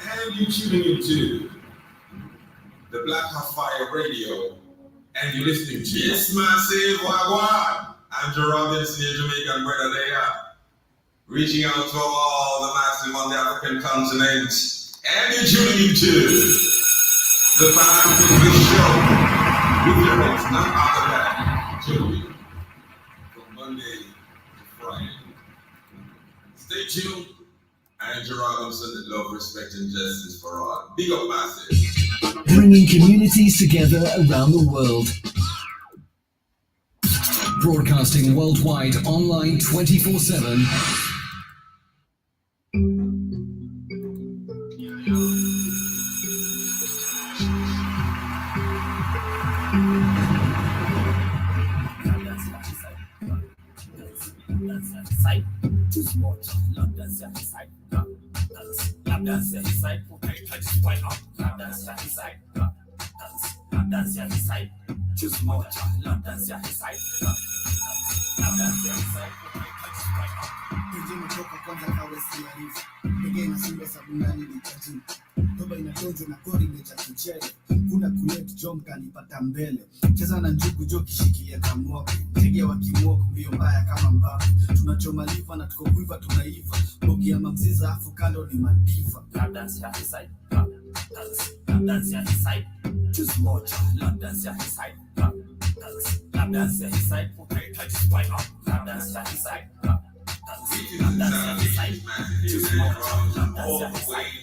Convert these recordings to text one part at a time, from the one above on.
And you're tuning into the Black Hot Fire Radio, and you're listening to Yes Massive Wagwan. Andrew Robinson, your Jamaican brother there, reaching out to all the massive on the African continent, and you're tuning into the Pan-African Show with your host, none other than Joey, from Monday to Friday. Stay tuned. Andrew Robinson, love, respect, and justice for all. Big up, massive. Bringing communities together around the world. Broadcasting worldwide, online 24/7. kuna kulet John kanipata mbele cheza na njugu jo kishikilia kamwako tege wa kimwoko mbio mbaya kama mbavu tunachoma lifa na tuko kuiva tunaiva bogi ya mamziza afu kando ni madiva dance ya side dance ya side choose more dance ya side dance ya side okay touch spine up dance ya side dance ya side choose more dance ya side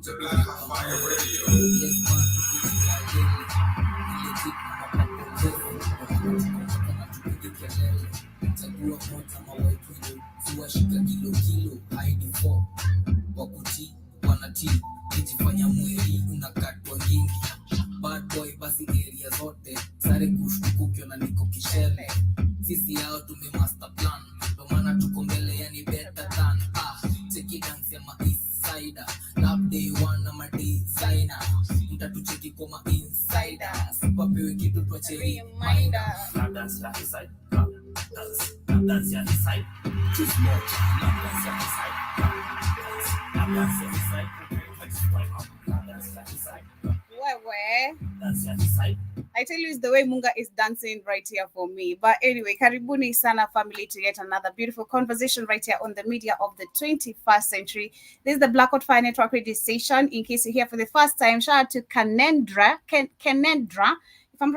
The Black Hot Fire Radio. Bad boy basi area zote sare kushtuku kiona niko kishele sisi yao tume master plan ndo maana tuko mbele yani better than cheki dance ya ma insider love day one na ma designer mtatucheki kwa ma insider sipapewe kitu tuache reminder dance ya side dance ya side choose more dance ya side dance ya side dance ya side I tell you, it's the way Munga is dancing right here for me. But anyway, karibuni sana family to yet another beautiful conversation right here on the media of the 21st century. This is the Black Hot Fire Network radio station. In case you're here for the first time, shout out to Kenendra. If I'm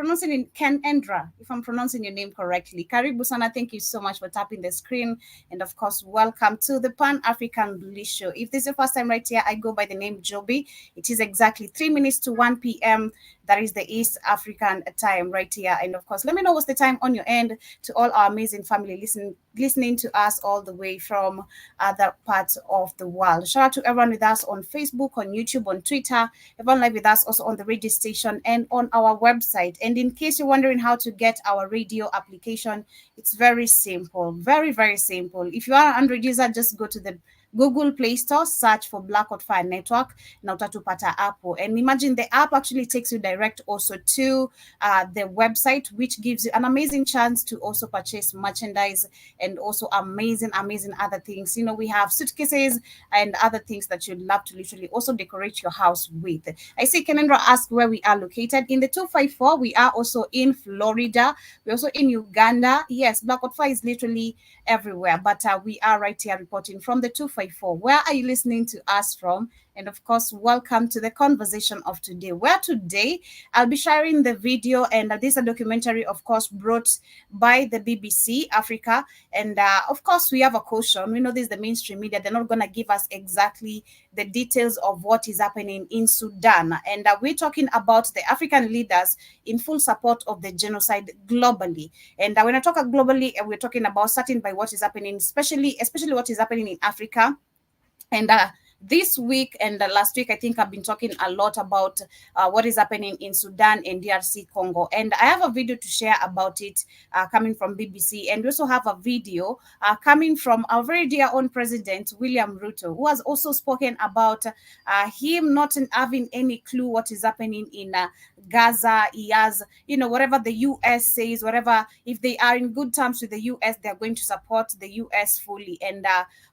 pronouncing your name correctly. Karibu sana, thank you so much for tapping the screen. And of course, welcome to the Pan-African Bliss Show. If this is your first time right here, I go by the name Joby. It is exactly 3 minutes to 1 p.m. That is the East African time right here. And of course, let me know what's the time on your end to all our amazing family listening to us all the way from other parts of the world. Shout out to everyone with us on Facebook, on YouTube, on Twitter, everyone live with us also on the radio station and on our website. And in case you're wondering how to get our radio application, it's very simple, very, very simple. If you are an Android user, just go to the Google Play Store, search for Black Hot Fire Network, na utatupata hapo. And imagine the app actually takes you direct also to the website, which gives you an amazing chance to also purchase merchandise and also amazing other things. You know, we have suitcases and other things that you'd love to literally also decorate your house with. I see Kenendra asked where we are located. In the 254, we are also in Florida. We're also in Uganda. Yes, Black Hot Fire is literally everywhere, but we are right here reporting from the 254. Where are you listening to us from? And of course, welcome to the conversation of today, where today I'll be sharing the video, and this is a documentary, of course, brought by the BBC Africa. And of course, we have a caution. We know this is the mainstream media. They're not going to give us exactly the details of what is happening in Sudan. And we're talking about the African leaders in full support of the genocide globally. And when I talk globally, we're talking about starting by what is happening, especially what is happening in Africa. And this week and last week, I think I've been talking a lot about what is happening in Sudan and DRC Congo. And I have a video to share about it coming from BBC. And we also have a video coming from our very dear own president, William Ruto, who has also spoken about him not having any clue what is happening in Gaza. He has, whatever the US says, whatever, if they are in good terms with the US, they're going to support the US fully. And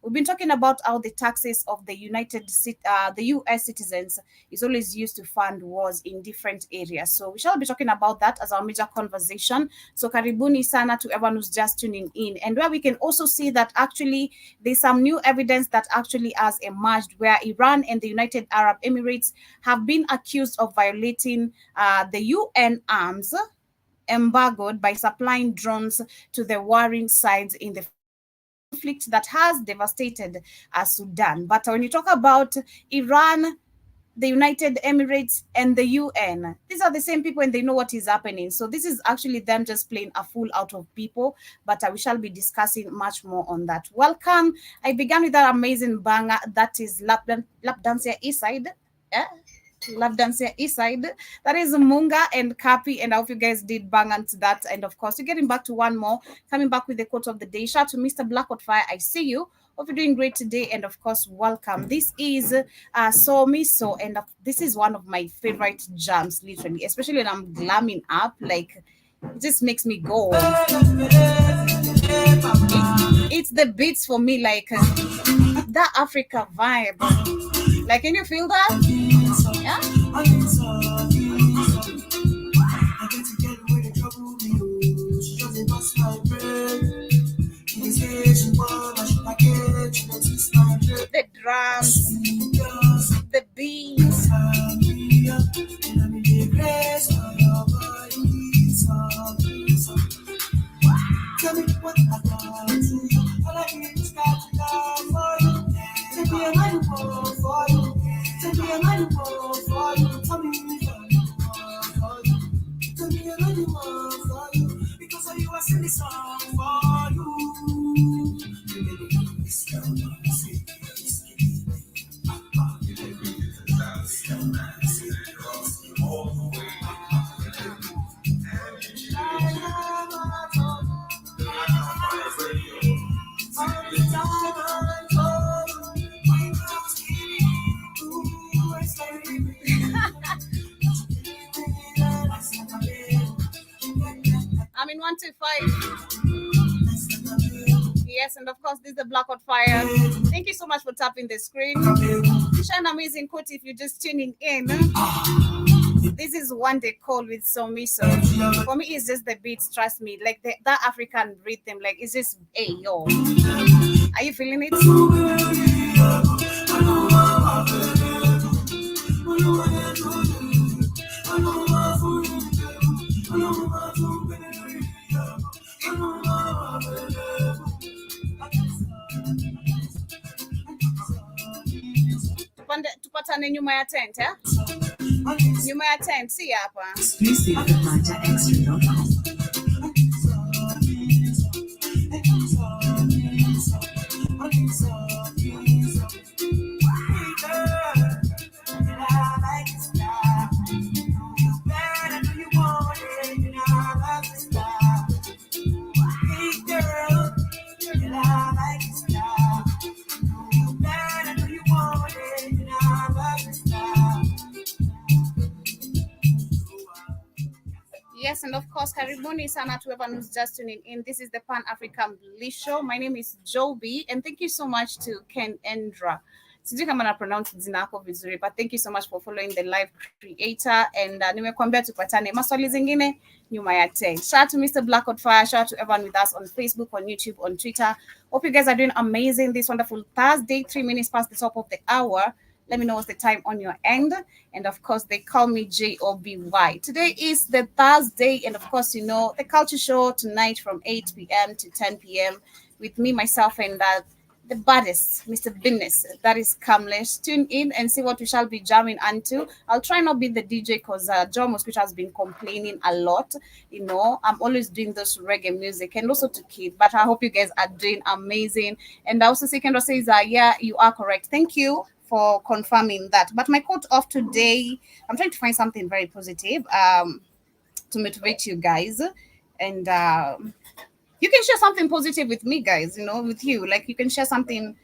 we've been talking about how the taxes of the US citizens is always used to fund wars in different areas. So we shall be talking about that as our major conversation. So karibuni sana to everyone who's just tuning in, and where we can also see that actually there's some new evidence that actually has emerged where Iran and the United Arab Emirates have been accused of violating the UN arms embargoed by supplying drones to the warring sides in the conflict that has devastated Sudan. But when you talk about Iran, the United Emirates, and the UN, these are the same people and they know what is happening. So this is actually them just playing a fool out of people. But we shall be discussing much more on that. Welcome. I began with that amazing banger that is Lap Dancer East Side. Yeah. Love Dancer East Side. That is Munga and Kapi, and I hope you guys did bang onto that. And of course, you're getting back to one more, coming back with the quote of the day. Shout out to Mr. Blackwoodfire. I see you. Hope you're doing great today. And of course, welcome. This is So Miso, and this is one of my favorite jams, literally, especially when I'm glamming up. Like, it just makes me go. It's the beats for me, like that Africa vibe. Like, can you feel that? Yeah. The drums, the beats. Tell me what I want to you. All I need is got to love for you. Take me a money for you. Take me a money for you. Tell me for you. Take me a money for you. Because of you, I sing this song for you. I'm in 125. Yes, and of course, this is the Blackout Fire. Thank you so much for tapping the screen. Share an amazing quote if you're just tuning in. This is one they call with Somiso. For me, it's just the beats, trust me. Like that African rhythm, like it's just, hey, yo. Are you feeling it? Tupatane nyuma ya tent, eh? Nyuma ya tent, si hapa. Exclusive at ManjaExtra.com. Yes, and of course, karibuni sana to everyone who's just tuning in. This is the Pan-African Bliss Show. My name is Joby, and thank you so much to Ken Endra. Sijui kama na pronounce jina lako vizuri, but thank you so much for following the live creator. And nimekuambia tupatane maswali zingine nyuma ya tent. Shout out to Mr. Blackout Fire. Shout out to everyone with us on Facebook, on YouTube, on Twitter. Hope you guys are doing amazing this wonderful Thursday, 3 minutes past the top of the hour. Let me know what's the time on your end. And of course, they call me Joby. Today is the Thursday. And of course, you know, the culture show tonight from 8 p.m. to 10 p.m. with me, myself, and the baddest, Mr. Business. That is Kamlesh. Tune in and see what we shall be jamming onto. I'll try not be the DJ because John Mosquito has been complaining a lot. You know, I'm always doing this reggae music and also to kids. But I hope you guys are doing amazing. And I also see Kendra says, yeah, you are correct. Thank you for confirming that. But my quote of today, I'm trying to find something very positive to motivate you guys. And you can share something positive with me, guys, you know, with you. Like you can share something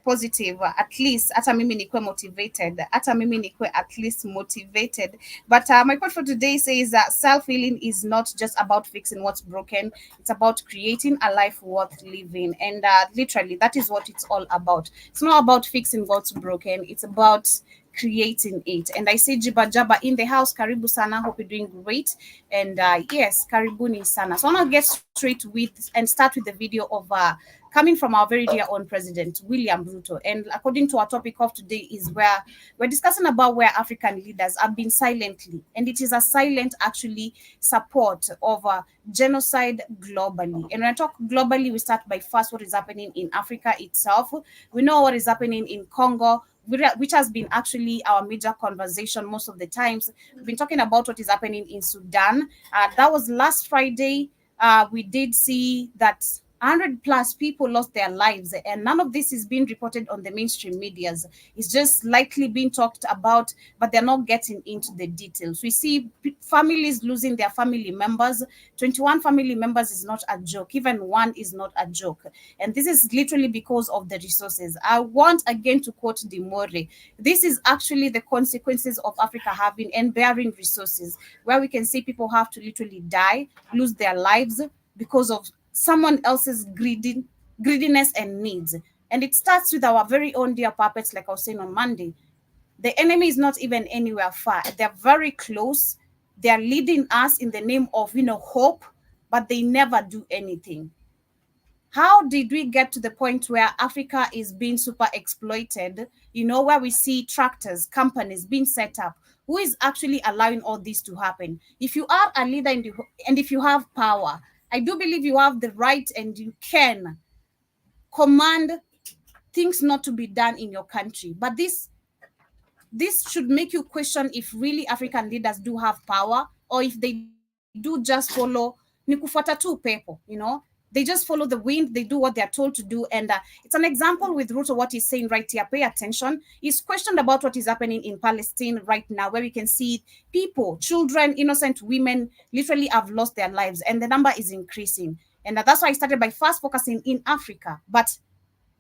positive, at least hata mimi nikwe motivated, hata mimi nikwe at least motivated. But my quote for today says that self-healing is not just about fixing what's broken, it's about creating a life worth living. And literally, that is what it's all about. It's not about fixing what's broken, it's about creating it. And I say Jiba Jaba in the house, karibu sana, hope you're doing great. And yes, karibuni sana. So I'm gonna get straight with and start with the video of coming from our very dear own president, William Ruto. And according to our topic of today is where we're discussing about where African leaders have been silently, and it is a silent actually support of genocide globally. And when I talk globally, we start by first what is happening in Africa itself. We know what is happening in Congo, which has been actually our major conversation most of the times. We've been talking about what is happening in Sudan. That was last Friday. We did see that 100 plus people lost their lives, and none of this is being reported on the mainstream medias. It's just lightly being talked about, but they're not getting into the details. We see families losing their family members. 21 family members is not a joke. Even one is not a joke. And this is literally because of the resources. I want again to quote Dimore. This is actually the consequences of Africa having and bearing resources, where we can see people have to literally die, lose their lives because of someone else's greediness and needs. And it starts with our very own dear puppets, like I was saying on Monday. The enemy is not even anywhere far. They're very close. They're leading us in the name of, hope, but they never do anything. How did we get to the point where Africa is being super exploited, where we see tractors, companies being set up? Who is actually allowing all this to happen? If you are a leader and if you have power, I do believe you have the right and you can command things not to be done in your country. But this should make you question if really African leaders do have power, or if they do just follow nikufuata tu pepo, They just follow the wind. They do what they're told to do. And it's an example with Ruto, what he's saying right here. Pay attention. He's questioned about what is happening in Palestine right now, where we can see people, children, innocent women literally have lost their lives. And the number is increasing. And that's why I started by first focusing in Africa. But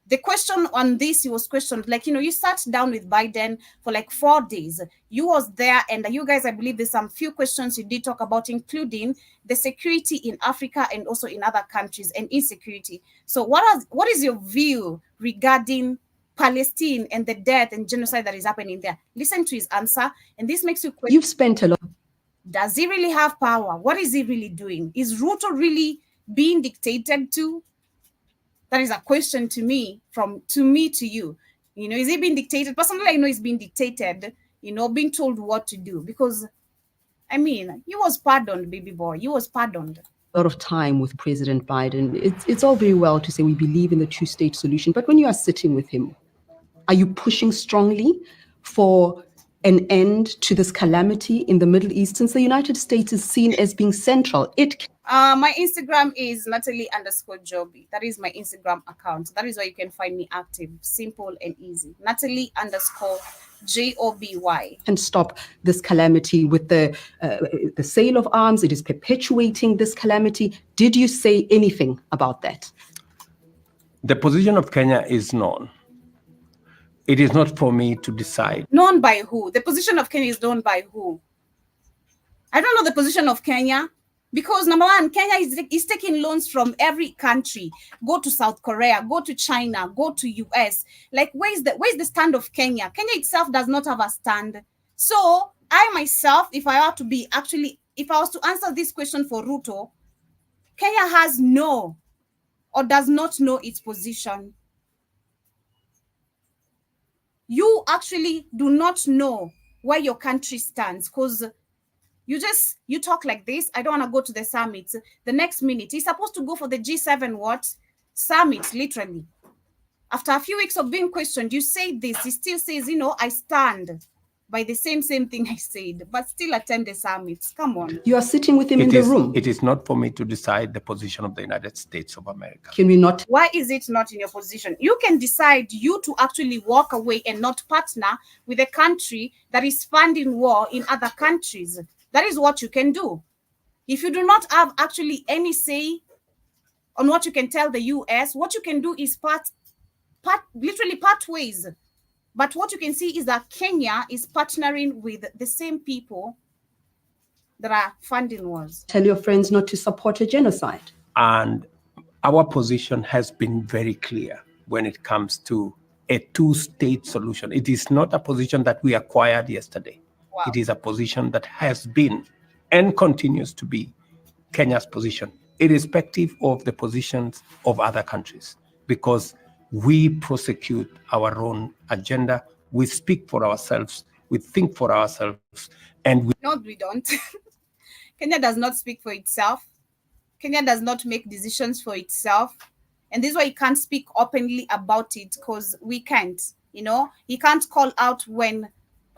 the question on this, he was questioned, you sat down with Biden for 4 days. You was there, and you guys, I believe there's some few questions you did talk about, including the security in Africa and also in other countries and insecurity. So what is your view regarding Palestine and the death and genocide that is happening there? Listen to his answer, and this makes you question. You've spent a lot. Does he really have power? What is he really doing? Is Ruto really being dictated to? That is a question to me, to you. Is he being dictated? Personally, I know he's being dictated, being told what to do. Because, he was pardoned, baby boy. He was pardoned. A lot of time with President Biden. It's all very well to say we believe in the two-state solution, but when you are sitting with him, are you pushing strongly for an end to this calamity in the Middle East, since the United States is seen as being central? My Instagram is Natalie_Joby. That is my Instagram account. That is where you can find me active. Simple and easy. Natalie_Joby. And stop this calamity with the sale of arms. It is perpetuating this calamity. Did you say anything about that? The position of Kenya is known. It is not for me to decide. Known by who? The position of Kenya is known by who? I don't know the position of Kenya. Because number one, Kenya is taking loans from every country. Go to South Korea, go to China, go to US. Where's the stand of Kenya? Kenya itself does not have a stand. So I myself, if I was to answer this question for Ruto, Kenya has no or does not know its position. You actually do not know where your country stands, because you talk like this. I don't want to go to the summit. The next minute, he's supposed to go for the G7 summit, literally. After a few weeks of being questioned, you say this. He still says, I stand by the same thing I said, but still attend the summits. Come on. You are sitting with him in the room. It is not for me to decide the position of the United States of America. Can we not? Why is it not in your position? You can decide to actually walk away and not partner with a country that is funding war in other countries. That is what you can do. If you do not have actually any say on what you can tell the US, what you can do is literally part ways. But what you can see is that Kenya is partnering with the same people that are funding wars. Tell your friends not to support a genocide. And our position has been very clear when it comes to a two-state solution. It is not a position that we acquired yesterday. Wow. It is a position that has been and continues to be Kenya's position, irrespective of the positions of other countries, because we prosecute our own agenda, we speak for ourselves, we think for ourselves, and No, we don't. Kenya does not speak for itself. Kenya does not make decisions for itself. And this is why he can't speak openly about it, because we can't. He can't call out when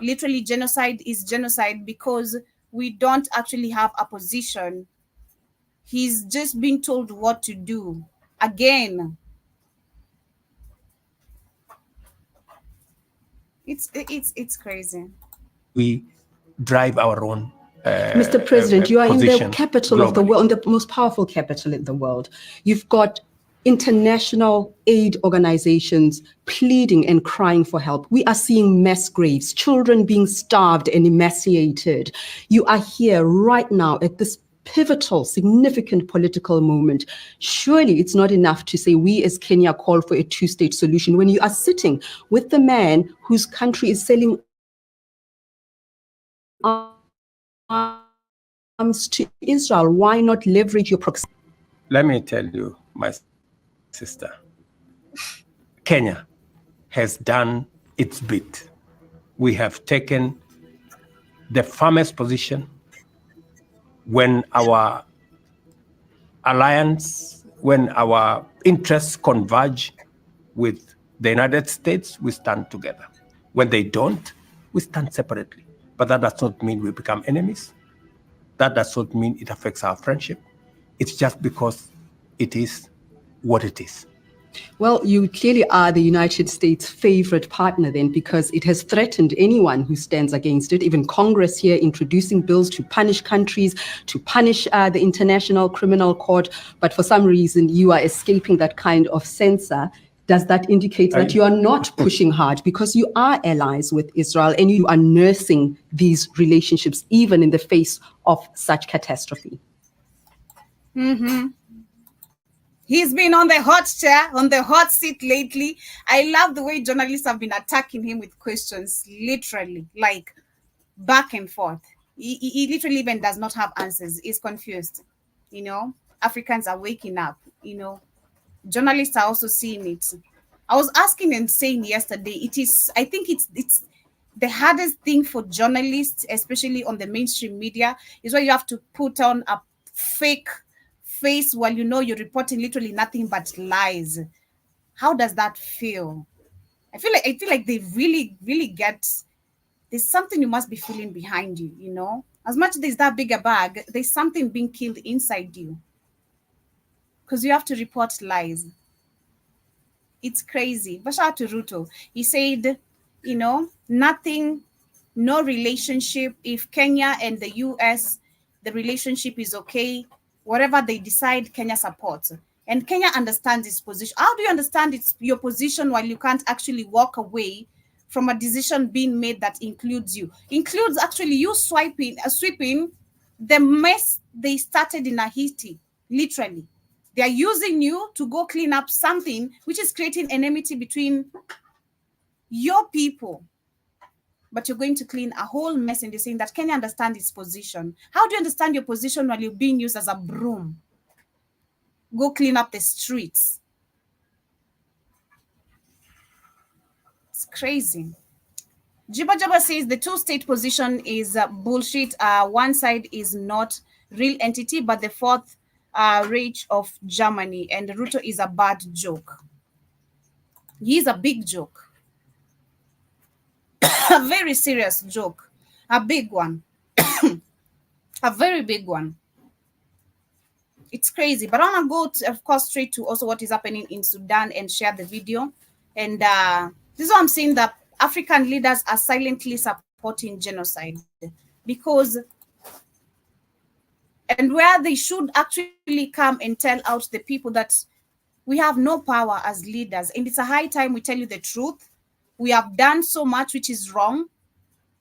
literally genocide is genocide, because we don't actually have a position. He's just being told what to do. Again, it's crazy. we drive our own Mr. President, you are in the position capital of the globally. world, in the most powerful capital in the world. You've got international aid organizations pleading and crying for help. We are seeing mass graves, children being starved and emaciated. You are here right now at this pivotal, significant political moment. Surely it's not enough to say we as Kenya call for a two-state solution when you are sitting with the man whose country is selling arms to Israel. Why not leverage your proximity? Let me tell you, my sister, Kenya has done its bit. We have taken the firmest position when our alliance, when our interests converge with the United States, we stand together. When they don't, we stand separately. But that does not mean we become enemies. That does not mean it affects our friendship. It's just because it is what it is. Well, you clearly are the United States' favorite partner then, because it has threatened anyone who stands against it, even Congress here introducing bills to punish countries, to punish the International Criminal Court. But for some reason, you are escaping that kind of censor. Does that indicate that you are not pushing hard, because you are allies with Israel and you are nursing these relationships even in the face of such catastrophe? He's been on the hot chair, on the hot seat lately. I love the way journalists have been attacking him with questions, literally, like back and forth. He literally even does not have answers. He's confused. Africans are waking up. Journalists are also seeing it. I was asking and saying yesterday, I think it's the hardest thing for journalists, especially on the mainstream media, is where you have to put on a fake face while you're reporting literally nothing but lies. How does that feel? I feel like they really, really get, there's something you must be feeling behind you, As much as there's that bigger bag, there's something being killed inside you. Because you have to report lies. It's crazy. But shout out to Ruto. He said, nothing, no relationship. If Kenya and the US, the relationship is okay, whatever they decide, Kenya supports. And Kenya understands its position. How do you understand your position while you can't actually walk away from a decision being made that includes you? Includes actually you sweeping the mess they started in Haiti, literally. They are using you to go clean up something which is creating enmity between your people. But you're going to clean a whole mess, and you're saying that Kenya understands its position. How do you understand your position while you're being used as a broom? Go clean up the streets. It's crazy. Jiba Jaba says the two-state position is bullshit. One side is not real entity, but the fourth Reich of Germany, and Ruto is a bad joke. He's a big joke. A very serious joke. A big one. A very big one. It's crazy. But I want to go, of course, straight to also what is happening in Sudan and share the video. And this is what I'm saying, that African leaders are silently supporting genocide, because and where they should actually come and tell out the people that We have no power as leaders, and it's a high time we tell you the truth. We have done so much which is wrong,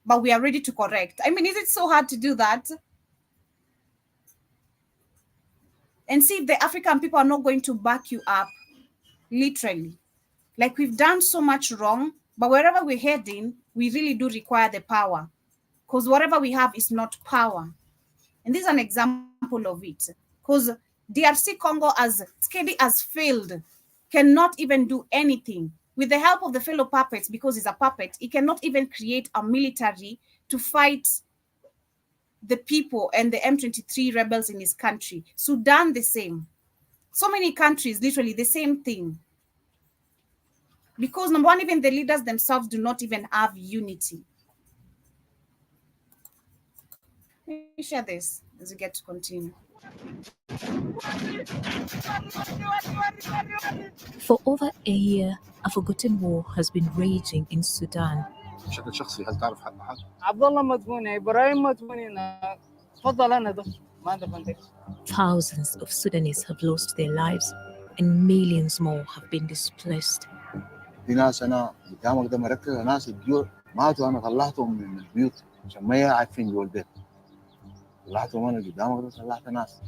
but we are ready to correct. I mean, is it so hard to do that? And see if the African people are not going to back you up, literally. Like, we've done so much wrong, but wherever we're heading, we really do require the power. Because whatever we have is not power. And this is an example of it. Because DRC Congo, as Skedi has failed, cannot even do anything. With the help of the fellow puppets, because he's a puppet, he cannot even create a military to fight the people and the M23 rebels in his country. Sudan, the same. So many countries, literally the same thing. Because number one, even the leaders themselves do not even have unity. Let me share this as we get to continue. For over a year, a forgotten war has been raging in Sudan. بشكل شخصي هل تعرف حد أحد؟ عبد الله مدفون ابراهيم مدفون تفضل انا ده ما دفنتك. Thousands of Sudanese have lost their lives and millions more have been displaced. في ناس أنا قدامك ده مركز ناس الجوع ماتوا أنا طلعتهم من البيوت عشان ما عارفين جوا البيت. طلعتهم أنا قدامك ده طلعت ناس.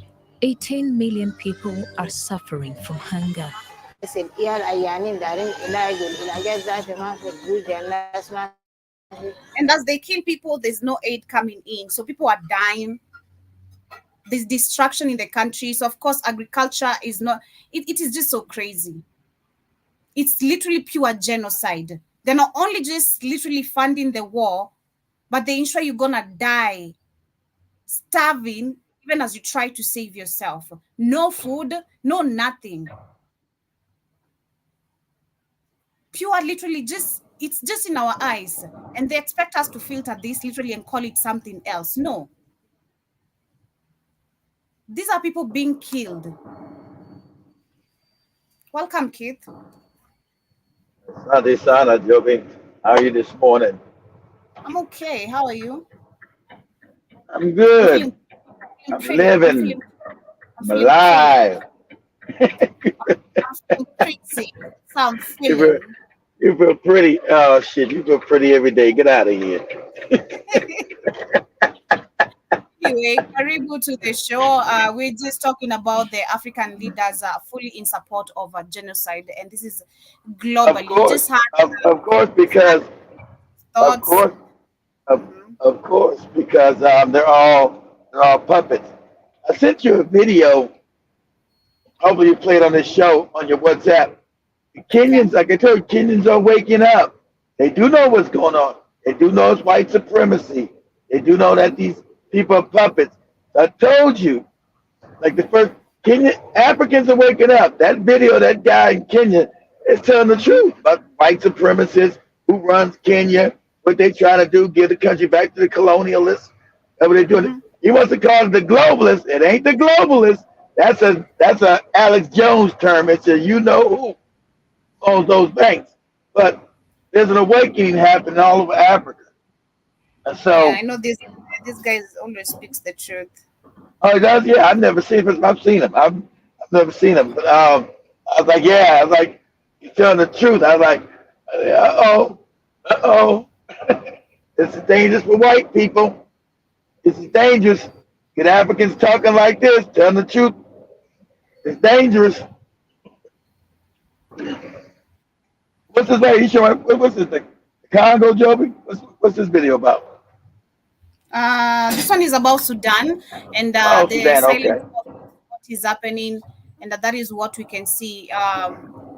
18 million people are suffering from hunger. And as they kill people, there's no aid coming in. So people are dying. There's destruction in the country. So of course, agriculture is not, it is just so crazy. It's literally pure genocide. They're not only just literally funding the war, but they ensure you're gonna die, starving, even as you try to save yourself. No food, no nothing. Pure, literally, just it's just in our eyes. And they expect us to filter this literally and call it something else. No. These are people being killed. Welcome, Keith. Sunday Sana, Joby. How are you this morning? I'm okay. How are you? I'm good. I'm living. I'm alive. Sounds you feel pretty. Oh shit, you feel pretty every day. Get out of here. Anyway, karibu to the show. We're just talking about the African leaders fully in support of genocide, and this is globally. Of course, because of course, because they're all puppets. I sent you a video. Hopefully, you played on this show on your WhatsApp. The Kenyans, like I told you, Kenyans are waking up. They do know what's going on. They do know it's white supremacy. They do know that these people are puppets. I told you, like the first Africans are waking up. That video, that guy in Kenya is telling the truth about white supremacists, who runs Kenya, what they trying to do, give the country back to the colonialists. That's what they're doing. Mm-hmm. He wants to call it the globalists. It ain't the globalists. That's a Alex Jones term. It's a you know who owns those banks. But there's an awakening happening all over Africa. And so I know this guy always speaks the truth. Oh, he does? Yeah, I've never seen him. I've seen him. I've never seen him. But I was like, yeah. I was like, he's telling the truth. I was like, uh-oh. This is dangerous for white people. This is dangerous. Get Africans talking like this, telling the truth. It's dangerous. What's this video? You showing? What's this thing? Congo, Joby? What's this video about? This one is about Sudan and the Sudan, silence of what is happening, and that is what we can see.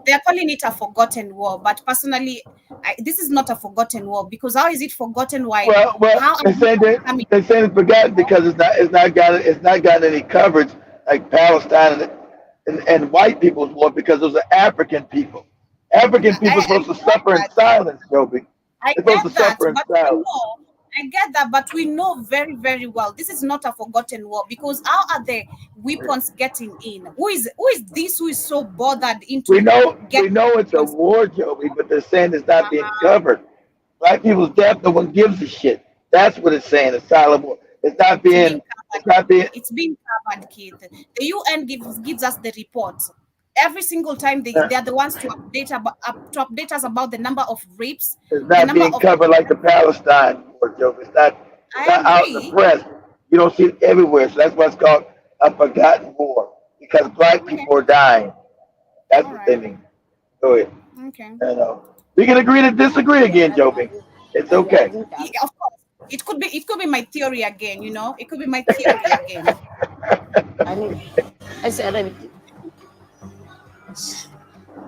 They are calling it a forgotten war, but personally, this is not a forgotten war, because how is it forgotten? Why? Well, they say it's forgotten because it's not got any coverage like Palestine and white people's war, because those are African people. African people are supposed to suffer in silence, Joby. I get that, but we know very, very well this is not a forgotten war, because how are the weapons getting in? Who is this who is so bothered into? We know it's a war, Joby, but they're saying it's not being covered. Black people's death, no one gives a shit. That's what it's saying. It's silent war. It's being covered, Keith. The UN gives us the report every single time they are the ones to update us about the number of rapes. It's not being covered like the Palestine war, Joe. It's not out in the press. You don't see it everywhere. So that's what's called a forgotten war, because black people are dying. That's what they mean. Go ahead. Okay. We can agree to disagree again, Joby. It's okay. Yeah, of course. It could be my theory again, you know. It could be my theory again.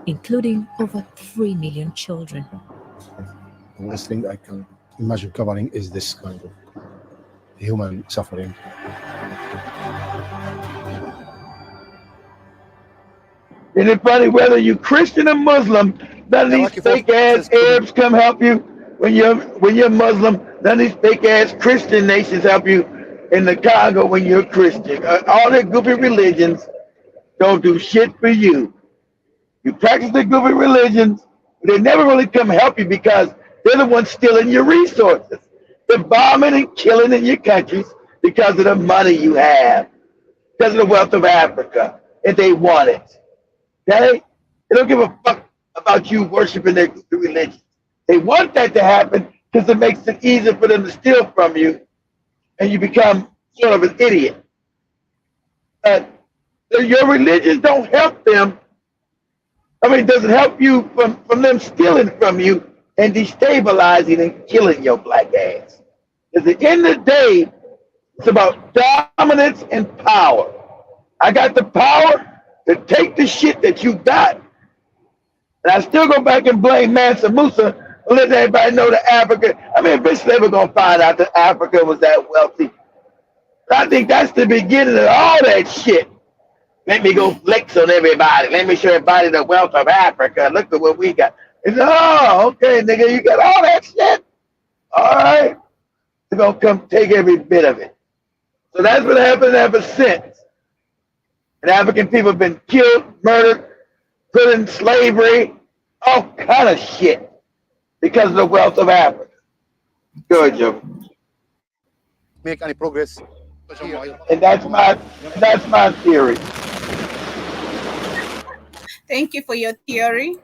Including over 3 million children. The worst thing I can imagine covering is this kind of human suffering. Isn't it funny, whether you Christian or Muslim, none of these fake ass Arabs come help you. When you're Muslim, none of these fake ass Christian nations help you in the Congo when you're Christian. All their goofy religions don't do shit for you. You practice the goofy religions, but they never really come help you because they're the ones stealing your resources. They're bombing and killing in your countries because of the money you have, because of the wealth of Africa, and they want it. Okay? They don't give a fuck about you worshiping their religion. They want that to happen because it makes it easier for them to steal from you, and you become sort of an idiot. But your religions don't help them. I mean, it doesn't help you from them stealing from you and destabilizing and killing your black ass. At the end of the day, it's about dominance and power. I got the power to take the shit that you got, and I still go back and blame Mansa Musa and let everybody know that Africa, I mean, eventually we're going to find out that Africa was that wealthy. But I think that's the beginning of all that shit. Let me go flex on everybody. Let me show everybody the wealth of Africa. Look at what we got. It's, oh, okay, nigga, you got all that shit? All right. They're going to come take every bit of it. So that's what happened ever since. And African people have been killed, murdered, put in slavery, all kind of shit because of the wealth of Africa. Good, Joe. Make any progress. And that's my theory. Thank you for your theory.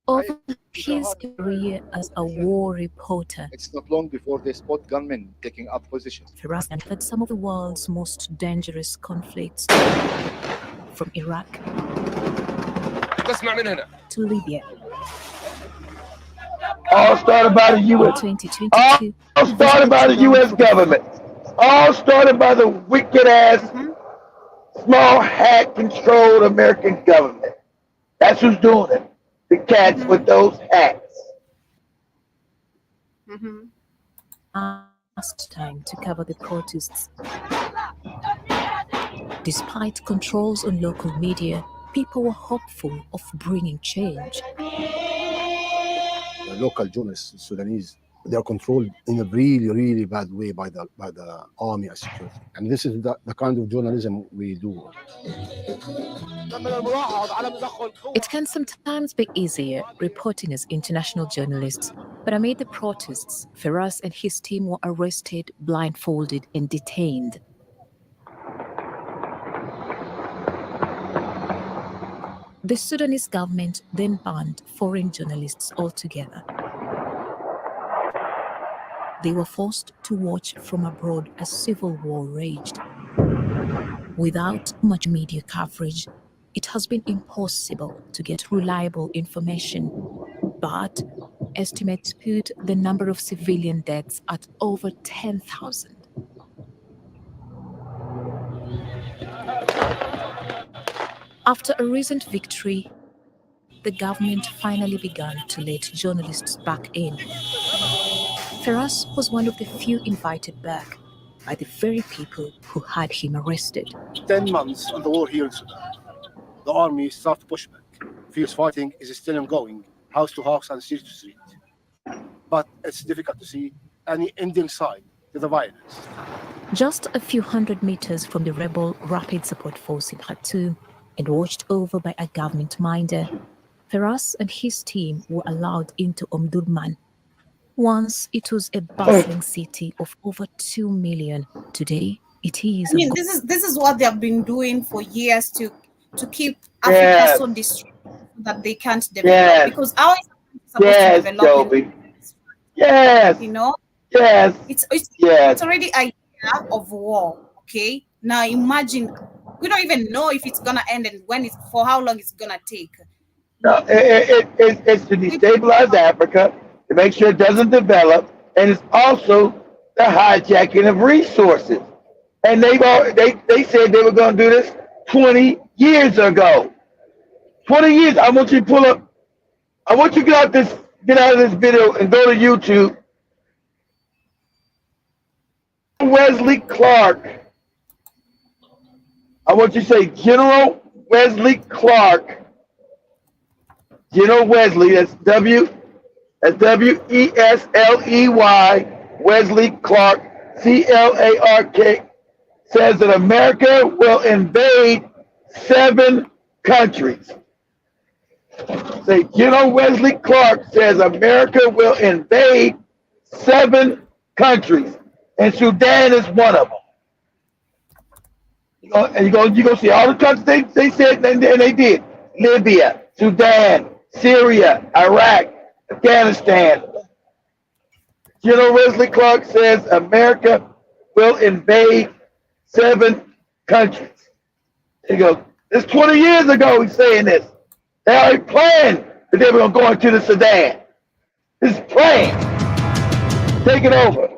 Over his career as a war reporter, It's not long before they spot gunmen taking up positions. Firas entered some of the world's most dangerous conflicts, from Iraq to Libya. All started by the U.S. 2022. All started by the U.S. government. All started by the wicked ass, small hat controlled American government. That's who's doing it. The cats with those hats. Last time to cover the protests. Despite controls on local media, people were hopeful of bringing change. The local journalists, Sudanese, they are controlled in a really, really bad way by the army as security. And this is the kind of journalism we do. It can sometimes be easier reporting as international journalists, but amid the protests, Firas and his team were arrested, blindfolded, and detained. The Sudanese government then banned foreign journalists altogether. They were forced to watch from abroad as civil war raged. Without much media coverage, it has been impossible to get reliable information, but estimates put the number of civilian deaths at over 10,000. After a recent victory, the government finally began to let journalists back in. Firas was one of the few invited back by the very people who had him arrested. 10 months on the war here in Sudan. The army started pushback. Fierce fighting is still ongoing, house to house and street to street. But it's difficult to see any ending side to the violence. Just a few hundred meters from the rebel Rapid Support Force in Khartoum and watched over by a government minder, Firas and his team were allowed into Omdurman. Once it was a bustling city of over 2 million. Today, It is I mean, this is what they have been doing for years to keep Africa so distracted that they can't develop. Because how is Africa supposed to develop? Joby. Yes. You know? Yes. It's already a year of war. Okay. Now imagine, we don't even know if it's gonna end and for how long it's gonna take. No, it's to destabilize Africa, to make sure it doesn't develop, and it's also the hijacking of resources. And they said they were going to do this 20 years ago. 20 years. I want you to pull up. I want you to get out of this video and go to YouTube. Wesley Clark. I want you to say General Wesley Clark. General Wesley. That's W-E-S-L-E-Y. Wesley Clark. C-L-A-R-K. Says that America will invade 7 countries. Say, General Wesley Clark says America will invade 7 countries, and Sudan is one of them. You're going to see all the countries they said, and they did. Libya, Sudan, Syria, Iraq, Afghanistan. General Wesley Clark says America will invade 7 countries. He goes, this 20 years ago he's saying this. They already planned that they were going to go into the Sudan. This plan. Take it over.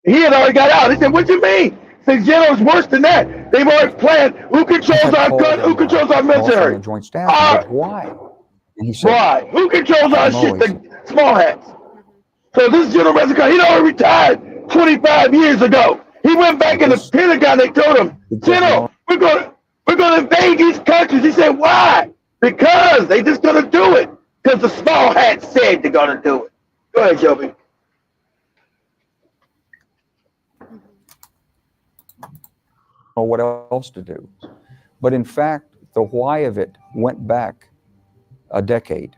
He had already got out. He said, what do you mean? He said, General, it's worse than that. They've already planned who controls our gun, who controls our military. Joint staff. Why? And he said, why? Who controls our shit? The small hats. So this General Wesley Clark, he'd already retired 25 years ago. He went back in the Pentagon. They told him, General, we're going to invade these countries. He said, why? Because they just going to do it. Because the small hats said they're going to do it. Go ahead, Joby. know what else to do. But in fact, the why of it went back a decade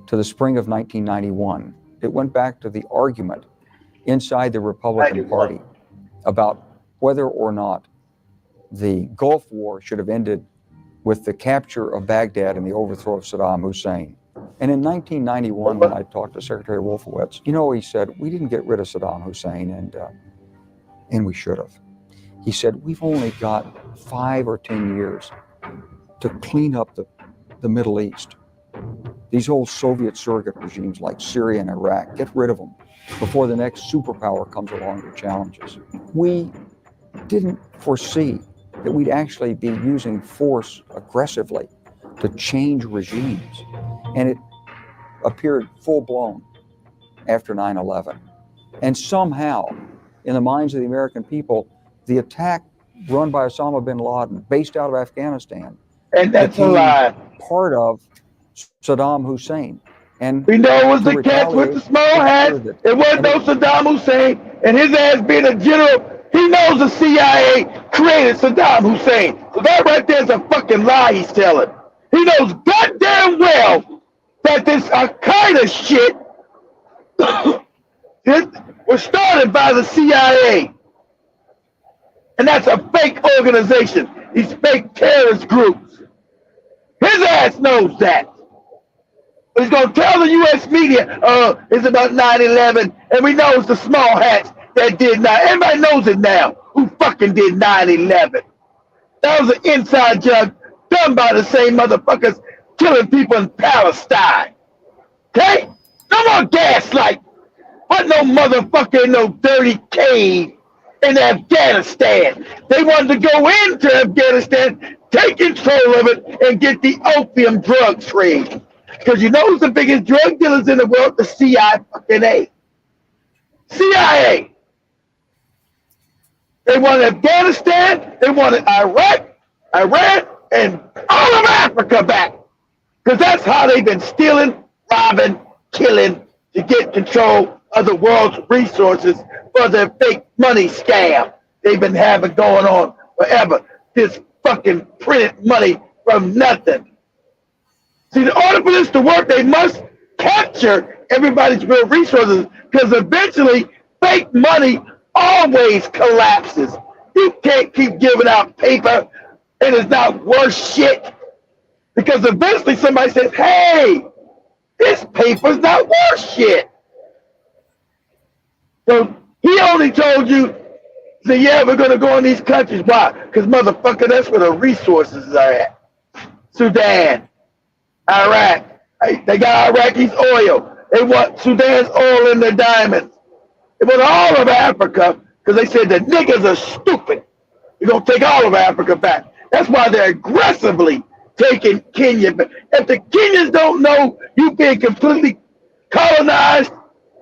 to the spring of 1991. It went back to the argument inside the Republican Party about whether or not the Gulf War should have ended with the capture of Baghdad and the overthrow of Saddam Hussein. And in 1991, when I talked to Secretary Wolfowitz, he said, we didn't get rid of Saddam Hussein, and we should have. He said, we've only got 5 or 10 years to clean up the Middle East. These old Soviet surrogate regimes like Syria and Iraq, get rid of them before the next superpower comes along with challenges. We didn't foresee that we'd actually be using force aggressively to change regimes. And it appeared full-blown after 9/11. And somehow, in the minds of the American people, the attack run by Osama bin Laden, based out of Afghanistan, and that's a lie, part of Saddam Hussein. And we know it was the cat with the small hat. It wasn't no Saddam Hussein, and his ass being a general, he knows the CIA created Saddam Hussein. So that right there is a fucking lie he's telling. He knows goddamn well that this Al-Qaeda shit was started by the CIA. And that's a fake organization. These fake terrorist groups. His ass knows that. But he's going to tell the U.S. media, it's about 9/11, and we know it's the small hats that did 9. Everybody knows it now who fucking did 9/11. That was an inside job done by the same motherfuckers killing people in Palestine. Okay? No more gaslight. But no motherfucker in no dirty cave in Afghanistan. They wanted to go into Afghanistan, take control of it, and get the opium drug trade. Because you know who's the biggest drug dealers in the world? The CIA. CIA. They wanted Afghanistan, they wanted Iraq, Iran, and all of Africa back. Because that's how they've been stealing, robbing, killing to get control of the world's resources for their fake money scam they've been having going on forever. This fucking printed money from nothing. See, in order for this to work, they must capture everybody's real resources, because eventually fake money always collapses. You can't keep giving out paper and it's not worth shit. Because eventually somebody says, hey, this paper's not worth shit. So he only told you, say, yeah, we're going to go in these countries. Why? Because, motherfucker, that's where the resources are at. Sudan, Iraq. They got Iraqi's oil. They want Sudan's oil and their diamonds. They want all of Africa because they said the niggas are stupid. You're going to take all of Africa back. That's why they're aggressively taking Kenya back. If the Kenyans don't know you've been completely colonized,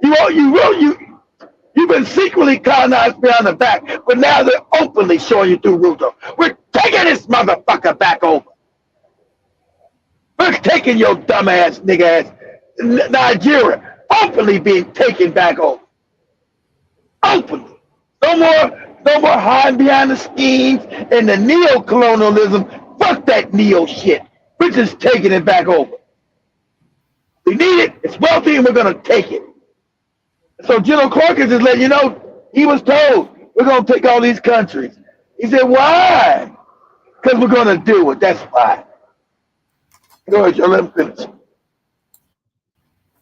you've been secretly colonized behind the back, but now they're openly showing you through Ruto. We're taking this motherfucker back over. We're taking your dumbass, nigga ass Nigeria, openly being taken back over. Openly. No more hiding behind the schemes and the neo-colonialism. Fuck that neo shit. We're just taking it back over. We need it. It's wealthy and we're going to take it. So General Clark is just letting you know, he was told, we're going to take all these countries. He said, why? Because we're going to do it. That's why. Go ahead, Joe, let him finish. It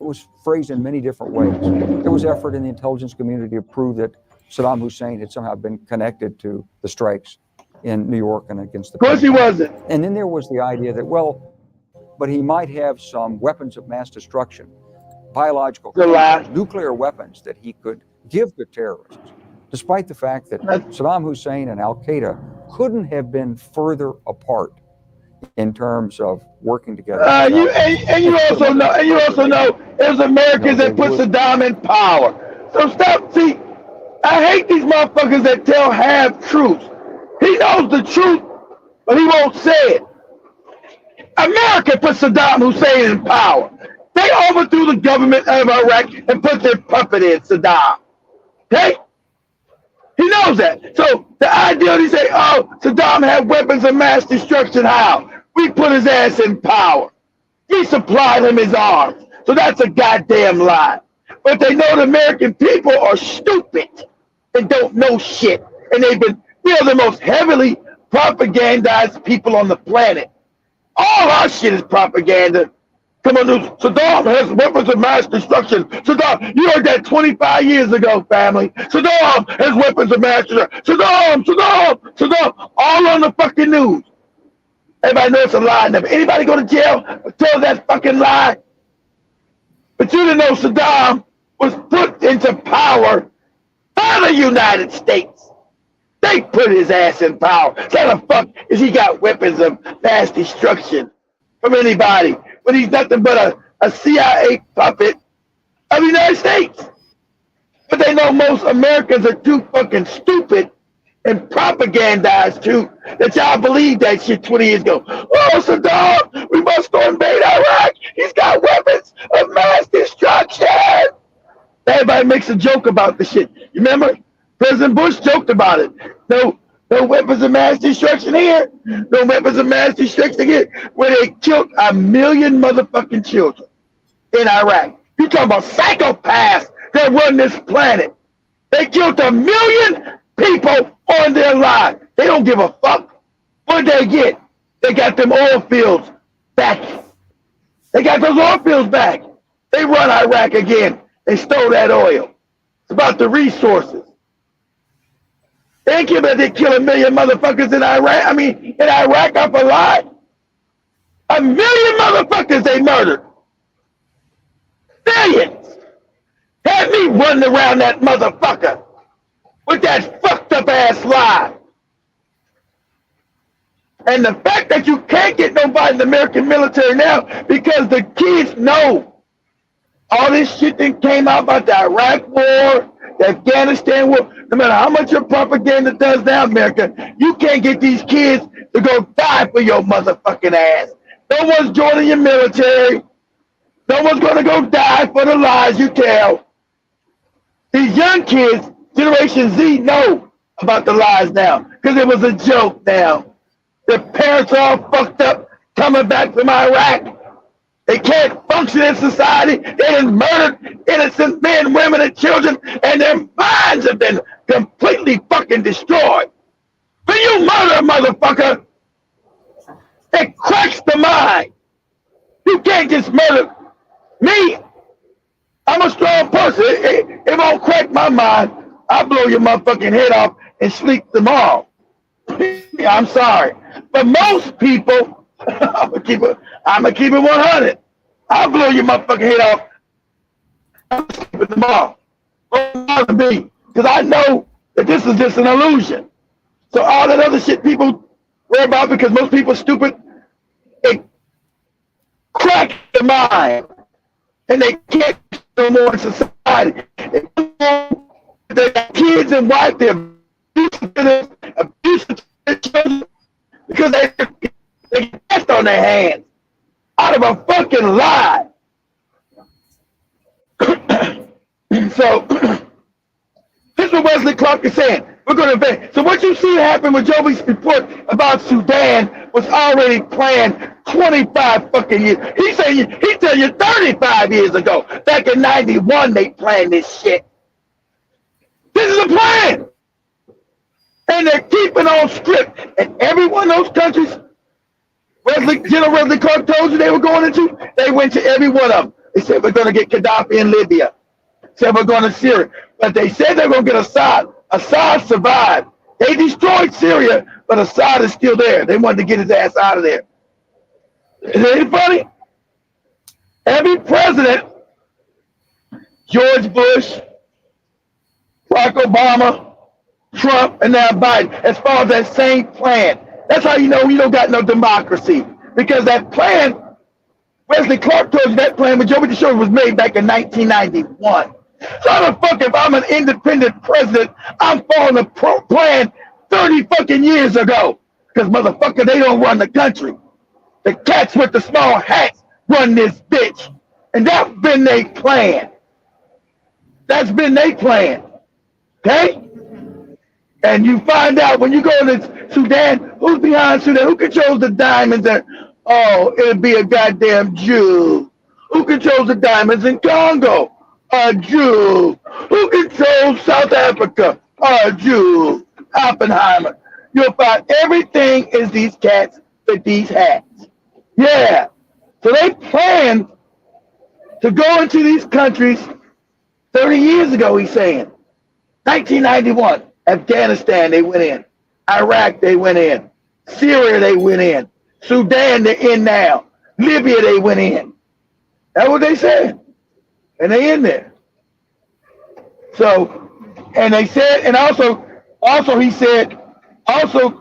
was phrased in many different ways. There was effort in the intelligence community to prove that Saddam Hussein had somehow been connected to the strikes in New York and against the... Of course he wasn't. And then there was the idea that, well, but he might have some weapons of mass destruction, biological, nuclear weapons that he could give the terrorists, despite the fact that Saddam Hussein and Al-Qaeda couldn't have been further apart in terms of working together. You also know it was Americans that put Saddam in power. So stop. See, I hate these motherfuckers that tell half truths. He knows the truth, but he won't say it. America put Saddam Hussein in power. They overthrew the government of Iraq and put their puppet in, Saddam. Okay? He knows that. So the idea they say, oh, Saddam had weapons of mass destruction. How? We put his ass in power. We supplied him his arms. So that's a goddamn lie. But they know the American people are stupid and don't know shit. And they've been, the most heavily propagandized people on the planet. All our shit is propaganda. Come on, dude. Saddam has weapons of mass destruction. Saddam, you heard that 25 years ago, family. Saddam has weapons of mass destruction. Saddam. All on the fucking news. Everybody knows it's a lie. Never anybody go to jail or tell that fucking lie. But you didn't know Saddam was put into power by the United States. They put his ass in power. So how the fuck is he got weapons of mass destruction from anybody? But he's nothing but a CIA puppet of the United States. But they know most Americans are too fucking stupid and propagandized too that y'all believe that shit 20 years ago. Oh, Saddam, we must go invade Iraq. He's got weapons of mass destruction. Everybody makes a joke about the shit. You remember? President Bush joked about it. No weapons of mass destruction here. No weapons of mass destruction here. Where they killed 1 million motherfucking children in Iraq. You talking about psychopaths that run this planet. They killed 1 million people on their lives. They don't give a fuck. What did they get? They got them oil fields back. They got those oil fields back. They run Iraq again. They stole that oil. It's about the resources. They ain't care about they kill 1 million motherfuckers in Iraq. In Iraq off a lie. 1 million motherfuckers they murdered. Millions. Had me running around that motherfucker with that fucked up ass lie. And the fact that you can't get nobody in the American military now because the kids know all this shit that came out about the Iraq war, the Afghanistan war. No matter how much your propaganda does now, America, you can't get these kids to go die for your motherfucking ass. No one's joining your military. No one's going to go die for the lies you tell. These young kids, Generation Z, know about the lies now because it was a joke now. Their parents are all fucked up coming back from Iraq. They can't function in society. They have murdered innocent men, women, and children, and their minds have been completely fucking destroyed. When you murder a motherfucker, it cracks the mind. You can't just murder me. I'm a strong person. It won't crack my mind. I'll blow your motherfucking head off and sleep tomorrow. I'm sorry. But most people, I'm gonna keep it 100. I'll blow your motherfucking head off. I'm sleeping tomorrow. Don't bother me. Because I know that this is just an illusion. So all that other shit people worry about because most people are stupid, it cracks their mind. And they can't no more in society. They got kids and wife, they're abusive to their children because they get death on their hands out of a fucking lie. So this is what Wesley Clark is saying. We're going to invent. So what you see happen with Joby's report about Sudan was already planned 25 fucking years. He tell you 35 years ago. Back in 91, they planned this shit. This is a plan. And they're keeping on script. And every one of those countries, General Wesley Clark told you they were going into, they went to every one of them. They said, we're going to get Gaddafi in Libya. Said, we're going to Syria. But they said they're going to get Assad. Assad survived. They destroyed Syria, but Assad is still there. They wanted to get his ass out of there. Isn't it funny? Every president, George Bush, Barack Obama, Trump, and now Biden, as far as that same plan. That's how you know you don't got no democracy. Because that plan, Wesley Clark told you that plan with Joby DeShow was made back in 1991. So how the fuck if I'm an independent president, I'm following a plan 30 fucking years ago? Because motherfucker, they don't run the country. The cats with the small hats run this bitch. And that's been their plan. That's been their plan. Okay? And you find out when you go to Sudan, who's behind Sudan? Who controls the diamonds there? Oh, it'll be a goddamn Jew. Who controls the diamonds in Congo? A Jew. Who controls South Africa? A Jew. Oppenheimer. You'll find everything is these cats with these hats. Yeah. So they planned to go into these countries 30 years ago, he's saying. 1991, Afghanistan, they went in. Iraq, they went in. Syria, they went in. Sudan, they're in now. Libya, they went in. That's what they said. And they in there. So, and they said, and also he said, General,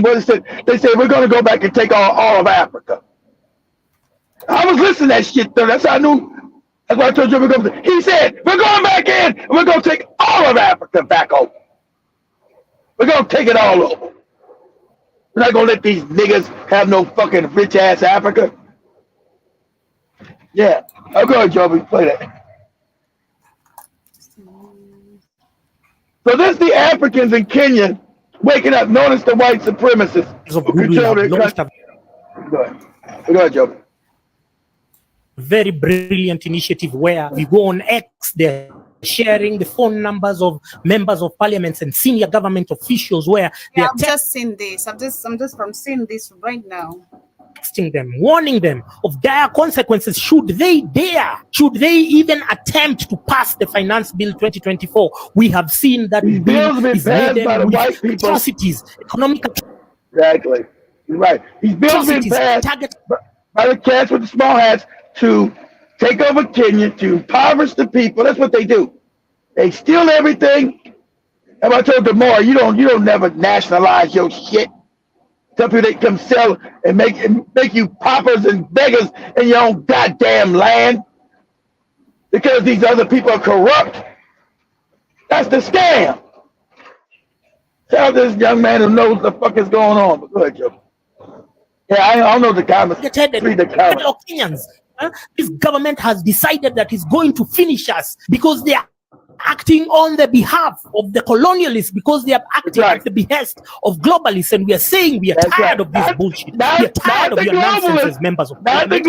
what he said, they said, we're going to go back and take all of Africa. I was listening to that shit, though. That's how I knew. That's why I told you we're going. He said, we're going back in, and we're going to take all of Africa back over. We're going to take it all over. We're not going to let these niggas have no fucking rich-ass Africa. Yeah. I'll go ahead, Joby. Play that. So this is the Africans in Kenya waking up. Notice the white supremacists who control their country. Go ahead, Joby. Very brilliant initiative where we go on X, they're sharing the phone numbers of members of parliaments and senior government officials where I've just seen this. I'm just from seeing this right now. Texting them, warning them of dire consequences should they even attempt to pass the finance bill 2024. We have seen that these bills have been passed by the white people. Atrocities, economic. Exactly. You're right. These bills have been passed by the cats with the small hats to take over Kenya, to impoverish the people. That's what they do. They steal everything. And I told Demore, you don't never nationalize your shit. Tell people they come sell and make you paupers and beggars in your own goddamn land because these other people are corrupt. That's the scam. Tell this young man who knows the fuck is going on. But go ahead, Joe. Yeah, I don't know the comments. Read the comments. This government has decided that it's going to finish us because they are acting on the behalf of the colonialists because they are acting at the behest of globalists, and we are saying we are tired of this bullshit. We are tired of your nonsense as members of Not parliament.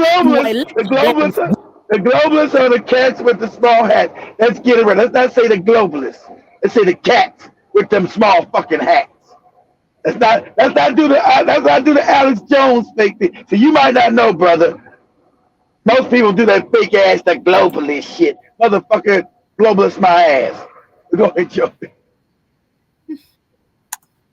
the globalists. The globalists are the cats with the small hat. Let's get it right. Let's not say the globalists. Let's say the cats with them small fucking hats. Let's not do the Alex Jones fake thing. So you might not know, brother. Most people do that fake ass, the globalist shit. Motherfucker, globalist my ass. Go ahead, Joe.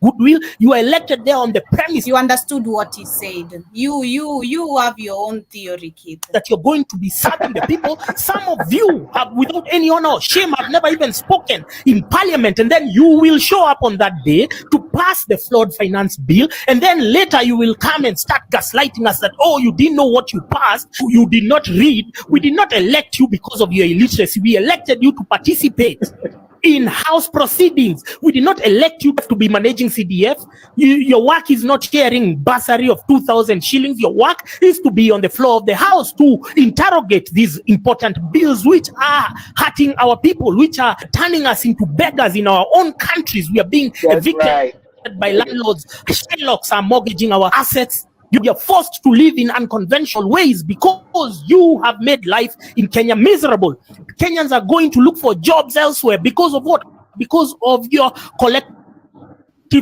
Goodwill, you are elected there on the premise. You understood what he said. You have your own theory, kid. That you're going to be serving the people. Some of you have, without any honor or shame, have never even spoken in parliament, and then you will show up on that day to pass the flawed finance bill, and then later you will come and start gaslighting us that, oh, you didn't know what you passed, you did not read. We did not elect you because of your illiteracy. We elected you to participate in house proceedings. We did not elect you to be managing CDF. Your work is not sharing bursary of 2,000 shillings. Your work is to be on the floor of the house to interrogate these important bills which are hurting our people, which are turning us into beggars in our own countries. We are being evicted by landlords. Sherlocks are mortgaging our assets. You are forced to live in unconventional ways because you have made life in Kenya miserable. Kenyans are going to look for jobs elsewhere because of what? Because of your collective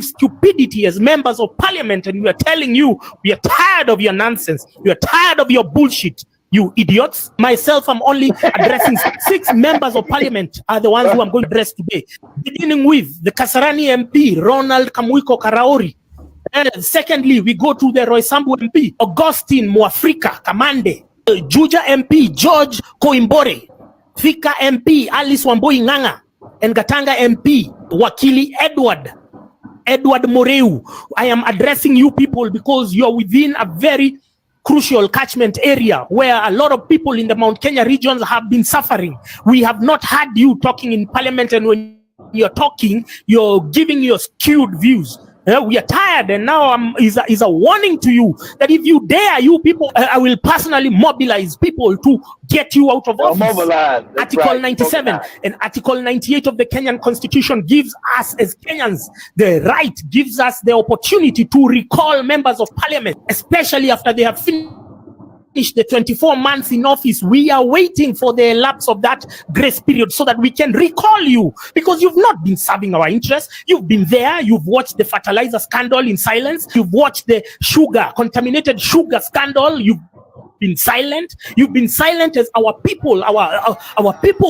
stupidity as members of parliament. And we are telling you, we are tired of your nonsense. We are tired of your bullshit. You idiots. Myself, I'm only addressing 6 members of parliament are the ones who I'm going to address today. Beginning with the Kasarani MP, Ronald Kamuiko Karaori. Secondly, we go to the Roysambu MP, Augustine Mwafrika Kamande, Juja MP, George Koimbore, Thika MP, Alice Wamboi Nganga, and Gatanga MP, Wakili Edward Moreu. I am addressing you people because you are within a very crucial catchment area where a lot of people in the Mount Kenya regions have been suffering. We have not had you talking in parliament, and when you're talking, you're giving your skewed views. We are tired, and now is a warning to you that if you dare, you people, I will personally mobilize people to get you out of office. Article 97 and Article 98 of the Kenyan Constitution gives us as Kenyans the right, gives us the opportunity to recall members of parliament, especially after they have finished the 24 months in office. We are waiting for the elapse of that grace period so that we can recall you, because you've not been serving our interests. You've been there. You've watched the fertilizer scandal in silence. You've watched the contaminated sugar scandal. You've been silent. You've been silent as our people,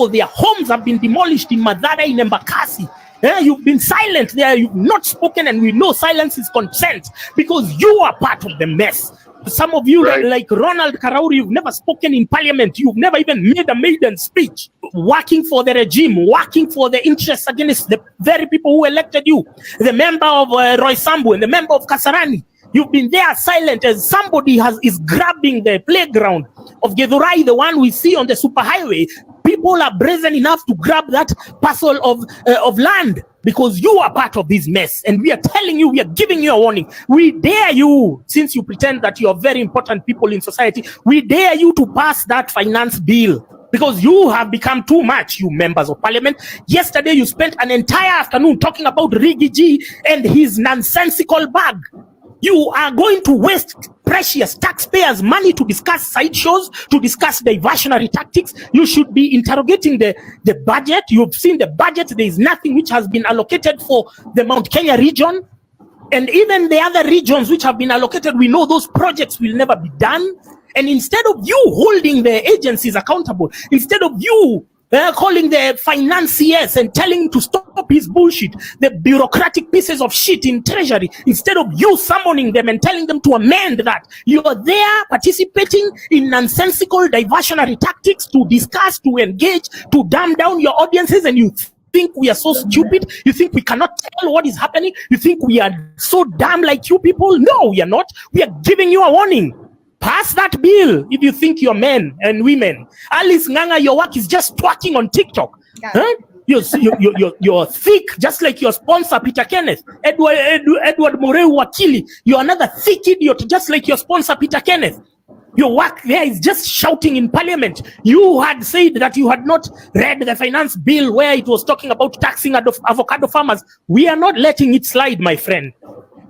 their homes have been demolished in Madara, in Embakasi. You've been silent there. You've not spoken, and we know silence is consent because you are part of the mess. Some of you, like Ronald Karauri, you've never spoken in parliament. You've never even made a maiden speech. Working for the regime, working for the interests against the very people who elected you. The member of Roysambu and the member of Kasarani. You've been there silent as somebody is grabbing the playground of Githurai, the one we see on the superhighway. People are brazen enough to grab that parcel of land because you are part of this mess. And we are telling you, we are giving you a warning. We dare you, since you pretend that you are very important people in society, we dare you to pass that finance bill. Because you have become too much, you members of parliament. Yesterday, you spent an entire afternoon talking about Rigi G and his nonsensical bag. You are going to waste precious taxpayers' money to discuss sideshows, to discuss diversionary tactics. You should be interrogating the budget. You've seen the budget. There is nothing which has been allocated for the Mount Kenya region. And even the other regions which have been allocated, we know those projects will never be done. And instead of you holding the agencies accountable, instead of you calling the financiers and telling him to stop his bullshit, the bureaucratic pieces of shit in treasury, instead of you summoning them and telling them to amend that, you are there participating in nonsensical diversionary tactics to discuss, to engage, to dumb down your audiences, and you think we are so stupid? You think we cannot tell what is happening? You think we are so dumb like you people? No, we are not. We are giving you a warning. Pass that bill if you think you're men and women. Alice Nganga, your work is just twerking on TikTok. Huh? You're thick, just like your sponsor, Peter Kenneth. Edward Moreu Wakili, you're another thick idiot, just like your sponsor, Peter Kenneth. Your work there is just shouting in parliament. You had said that you had not read the finance bill where it was talking about taxing avocado farmers. We are not letting it slide, my friend.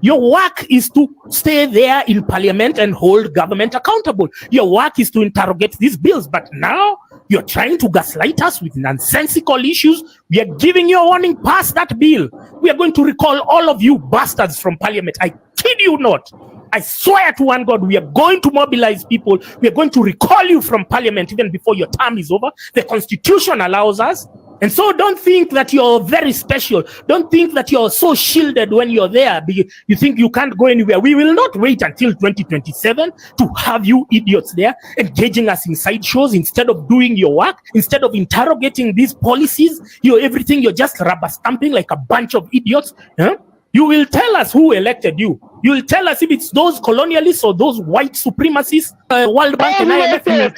Your work is to stay there in parliament and hold government accountable. Your work is to interrogate these bills. But now you're trying to gaslight us with nonsensical issues. We are giving you a warning, pass that bill. We are going to recall all of you bastards from parliament. I kid you not. I swear to one God, we are going to mobilize people. We are going to recall you from parliament even before your term is over. The constitution allows us. And so don't think that you're very special. Don't think that you're so shielded when you're there. You think you can't go anywhere. We will not wait until 2027 to have you idiots there engaging us in sideshows instead of doing your work, instead of interrogating these policies. You're just rubber stamping like a bunch of idiots. Huh? You will tell us who elected you. You will tell us if it's those colonialists or those white supremacists, World Bank and IMF.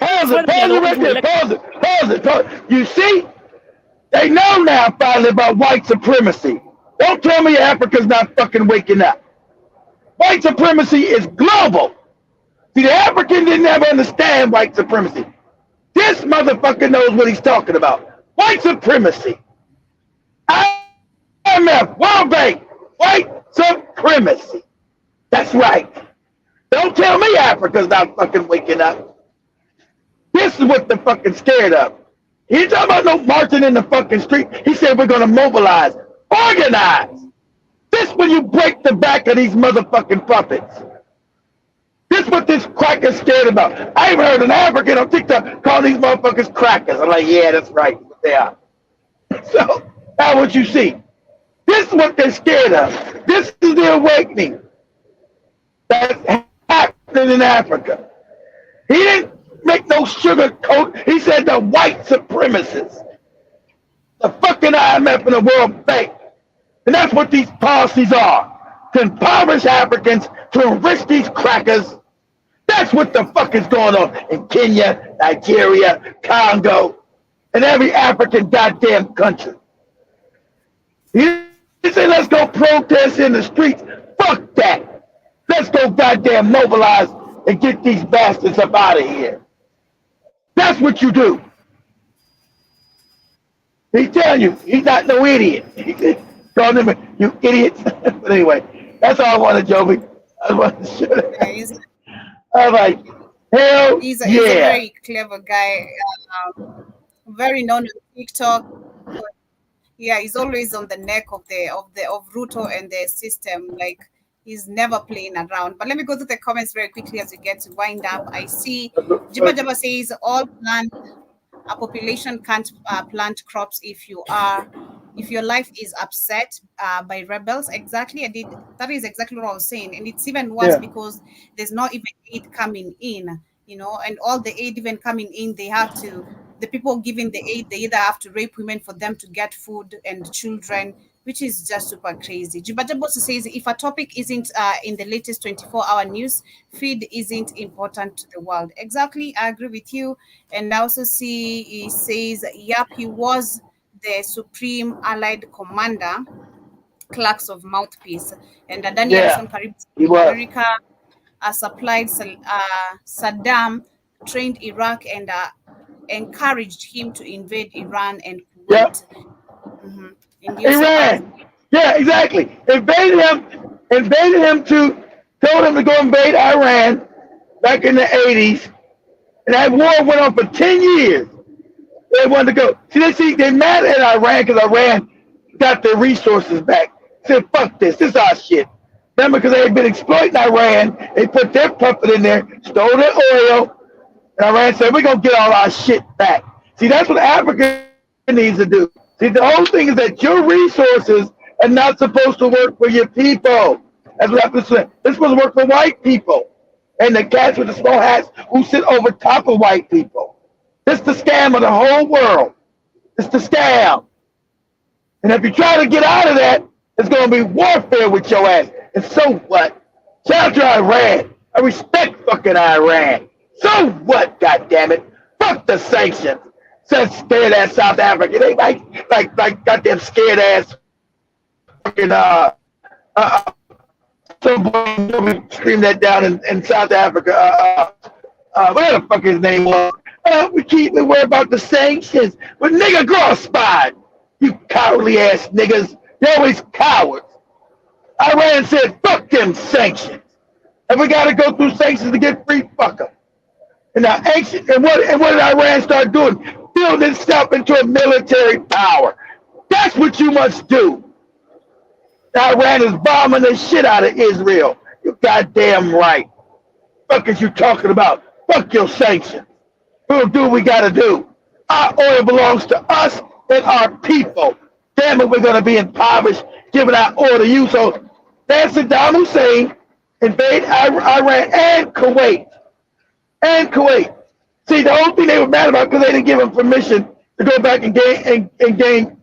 Pause it. You see? They know now finally about white supremacy. Don't tell me Africa's not fucking waking up. White supremacy is global. See, the African didn't ever understand white supremacy. This motherfucker knows what he's talking about. White supremacy. IMF, World Bank, white supremacy. That's right. Don't tell me Africa's not fucking waking up. This is what they're fucking scared of. He ain't talking about no marching in the fucking street. He said we're going to mobilize, organize. This when you break the back of these motherfucking puppets. This what this cracker's scared about. I even heard an African on TikTok call these motherfuckers crackers. I'm like, yeah, that's right. They are. So, now what you see. This is what they're scared of. This is the awakening that's happening in Africa. He didn't make no sugar coat. He said the white supremacists, the fucking IMF and the World Bank. And that's what these policies are. To impoverish Africans, to enrich these crackers. That's what the fuck is going on in Kenya, Nigeria, Congo, and every African goddamn country. He said, let's go protest in the streets. Fuck that. Let's go goddamn mobilize and get these bastards up out of here. That's what you do. He's telling you, he's not no idiot. He called them, you idiots. But anyway, that's all I wanted, Joby. I wanted to show that. I was like, hell he's yeah. a very clever guy. Very known on TikTok. Yeah, he's always on the neck of Ruto and the system. Like, he's never playing around. But let me go through the comments very quickly as we get to wind up. I see Jiba Jaba says a population can't plant crops if your life is upset by rebels. Exactly. That is exactly what I was saying. And it's even worse because there's not even aid coming in, and all the aid even coming in, the people giving the aid, they either have to rape women for them to get food and children, which is just super crazy. Jibajab also says, if a topic isn't in the latest 24-hour news feed, isn't important to the world. Exactly, I agree with you. And I also see, he says, yep, he was the Supreme Allied Commander, clerks of Mouthpiece. And Daniel Karib, America supplied Saddam, trained Iraq, and encouraged him to invade Iran and Kuwait. Iran. Yeah, exactly. Invaded him told him to go invade Iran back in the 80s. And that war went on for 10 years. They wanted to go. See, they mad at Iran because Iran got their resources back. Said, fuck this is our shit. Remember, because they had been exploiting Iran, they put their puppet in there, stole their oil, and Iran said, we're going to get all our shit back. See, that's what Africa needs to do. See, the whole thing is that your resources are not supposed to work for your people. That's what happens to them. They're supposed to work for white people. And the cats with the small hats who sit over top of white people. This is the scam of the whole world. It's the scam. And if you try to get out of that, it's going to be warfare with your ass. And so what? Shout out to Iran. I respect fucking Iran. So what, goddammit? Fuck the sanctions. Said scared ass South Africa. They like goddamn scared ass fucking some boy screamed that down in South Africa. whatever the fuck his name was. We keep worried about the sanctions. But nigga, grow a spine. You cowardly ass niggas. You're always cowards. Iran said, fuck them sanctions. If we gotta go through sanctions to get free, fuck them. And now what did Iran start doing? Building itself into a military power. That's what you must do. Iran is bombing the shit out of Israel. You're goddamn right. Fuck is you talking about? Fuck your sanctions. We'll do what we gotta do. Our oil belongs to us and our people. Damn it, we're gonna be impoverished giving our oil to you. So that's Saddam Hussein invade Iran and Kuwait. And Kuwait. See, the whole thing they were mad about because they didn't give him permission to go back and get Kuwait.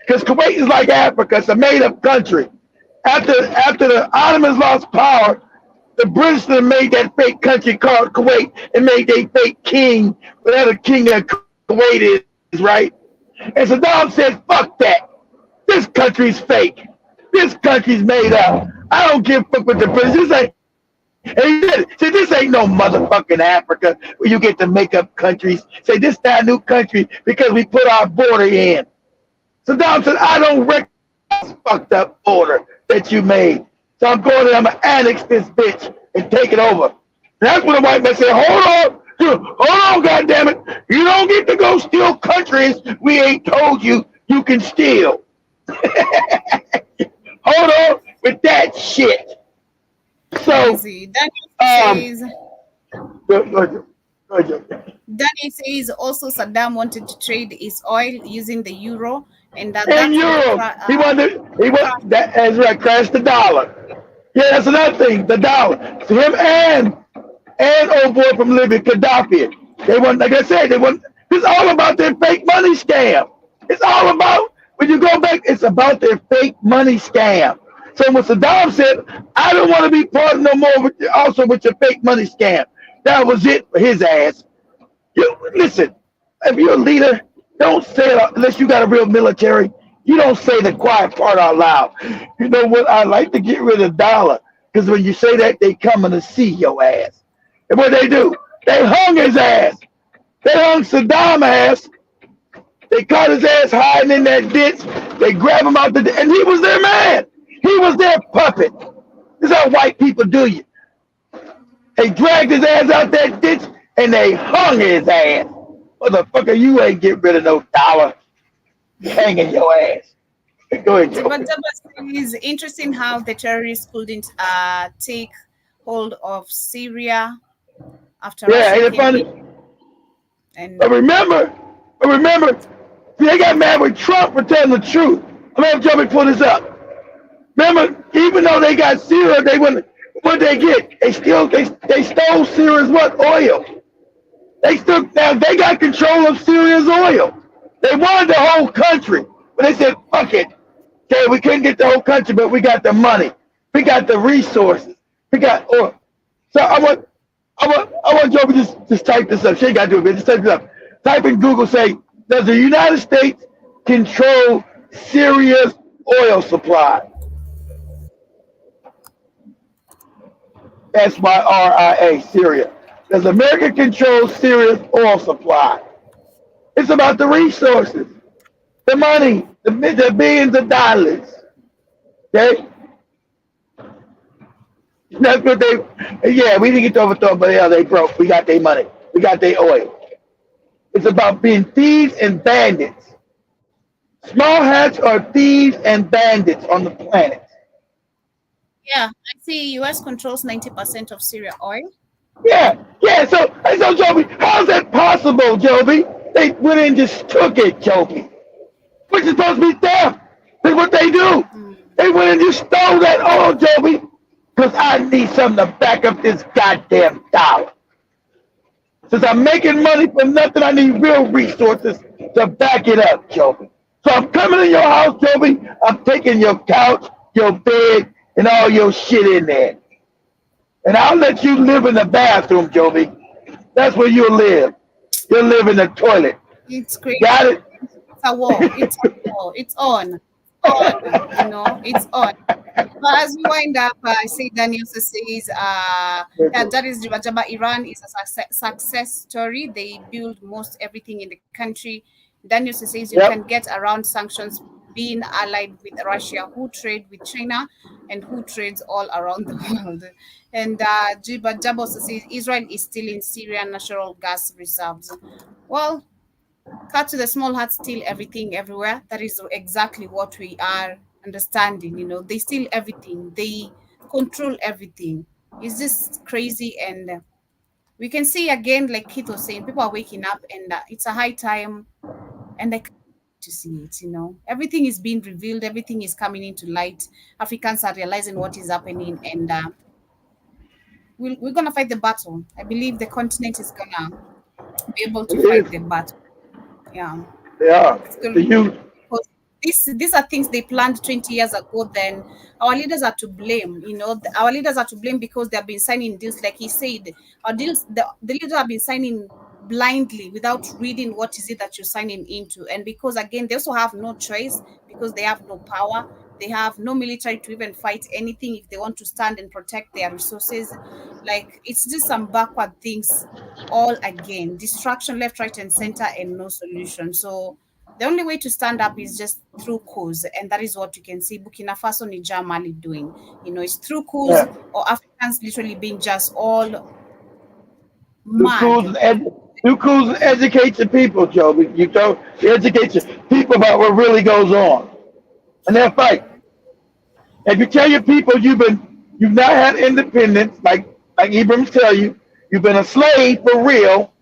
Because Kuwait is like Africa. It's a made-up country. After the Ottomans lost power, the British made that fake country called Kuwait and made their fake king, whatever king that Kuwait is, right? And Saddam said, fuck that. This country's fake. This country's made up. I don't give a fuck with the British. This ain't, and he said, see, this ain't no motherfucking Africa where you get to make up countries. Say, this is our new country because we put our border in. Saddam said, I don't recognize this fucked up border that you made. So I'm going to, I'm going to annex this bitch and take it over. And that's when the white man said, hold on, goddammit. You don't get to go steal countries we ain't told you you can steal. Hold on with that shit. So, Danny says also Saddam wanted to trade his oil using the euro, and that's euro. He wanted that as right, crash the dollar. Yeah, that's another thing. The dollar. So him and old boy from Libya, Gaddafi. They want, like I said, they want. It's all about their fake money scam. It's all about when you go back. It's about their fake money scam. So when Saddam said, I don't want to be part no more with your fake money scam. That was it for his ass. Listen, if you're a leader, don't say it unless you got a real military. You don't say the quiet part out loud. You know what? I like to get rid of the dollar because when you say that, they coming to see your ass. And what they do? They hung his ass. They hung Saddam ass. They caught his ass hiding in that ditch. They grabbed him out and he was their man. He was their puppet. This is how white people do you. They dragged his ass out that ditch and they hung his ass. Motherfucker, you ain't get rid of no dollar. Hanging your ass. Go ahead, Joe. But it's interesting how the terrorists couldn't take hold of Syria after. Yeah, ain't it funny? But remember, they got mad with Trump for telling the truth. I'm gonna have Joey pull this up. Remember, even though they got Syria, what they get? They stole Syria's what? Oil. Now they got control of Syria's oil. They wanted the whole country, but they said, fuck it. Okay, we couldn't get the whole country, but we got the money. We got the resources. We got oil. So I want Joe to just type this up. She ain't got to do it, just type this up. Type in Google, say, does the United States control Syria's oil supply? SYRIA, Syria. Does America control Syria's oil supply? It's about the resources, the money, the billions of dollars. Okay? That's what we didn't get overthrown, but yeah, they broke. We got their money. We got their oil. It's about being thieves and bandits. Small hats are thieves and bandits on the planet. Yeah, I see U.S. controls 90% of Syria oil. Yeah. So Joby, how's that possible, Joby? They went and just took it, Joby. Which is supposed to be theft. That's what they do. They went and just stole that oil, Joby. Because I need something to back up this goddamn dollar. Since I'm making money for nothing, I need real resources to back it up, Joby. So I'm coming in your house, Joby. I'm taking your couch, your bed, and all your shit in there. And I'll let you live in the bathroom, Joby. That's where you'll live. You'll live in the toilet. It's great. Got it? It's a wall. It's a wall. It's on. You know, it's on. But as we wind up, I say Daniel says, that is Jabba. Iran is a success story. They build most everything in the country. Daniel says you can get around sanctions being allied with Russia, who trade with China and who trades all around the world. And Jabba says Israel is stealing Syrian natural gas reserves. Well, cut to the small heart, steal everything everywhere. That is exactly what we are understanding. They steal everything, they control everything. It's just crazy. And we can see again, like Keith was saying, people are waking up, and it's a high time, and I can't wait to see it. Everything is being revealed, everything is coming into light. Africans are realizing what is happening, and we're gonna fight the battle. I believe the continent is gonna be able to fight the battle. Yeah. It's going to be, because these are things they planned 20 years ago. Then our leaders are to blame. Our leaders are to blame because they have been signing deals, like he said. Our deals, the leaders have been signing blindly without reading what is it that you're signing into. And because again, they also have no choice, because they have no power. They have no military to even fight anything if they want to stand and protect their resources. Like, it's just some backward things all again. Distraction left, right, and center, and no solution. So the only way to stand up is just through coups, and that is what you can see Burkina Faso, Niger, Mali doing. It's through coups, or Africans literally being just all mad. Do coups and educate the people, Joe. You educate the people about what really goes on, and they'll fight. If you tell your people you've not had independence, like Ibrahim tell you, you've been a slave for real,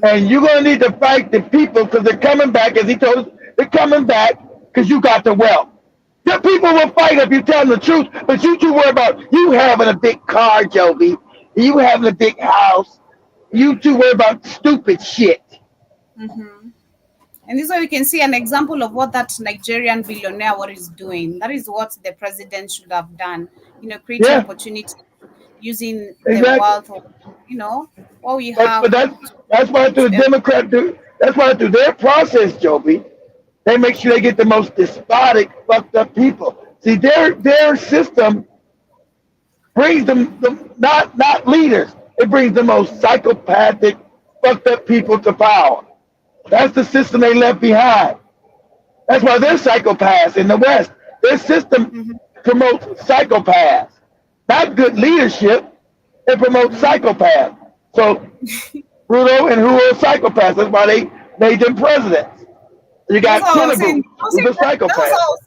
and you're gonna need to fight the people because they're coming back, as he told us, they're coming back because you got the wealth. Your people will fight if you tell them the truth, but you too worry about you having a big car, Joby, you having a big house, you too worry about stupid shit. And this is where we can see an example of what that Nigerian billionaire is doing. That is what the president should have done. Creating opportunity, using the wealth of, what we have. But that's why the Democrat do. That's why through their process, Joby, they make sure they get the most despotic, fucked up people. See, their system brings them not leaders. It brings the most psychopathic, fucked up people to power. That's the system they left behind. That's why they're psychopaths in the West. Their system promotes psychopaths, not good leadership. It promotes psychopaths. So Ruto and Huro are psychopaths. That's why they made them presidents. You got Tinubu, who's a psychopath. I was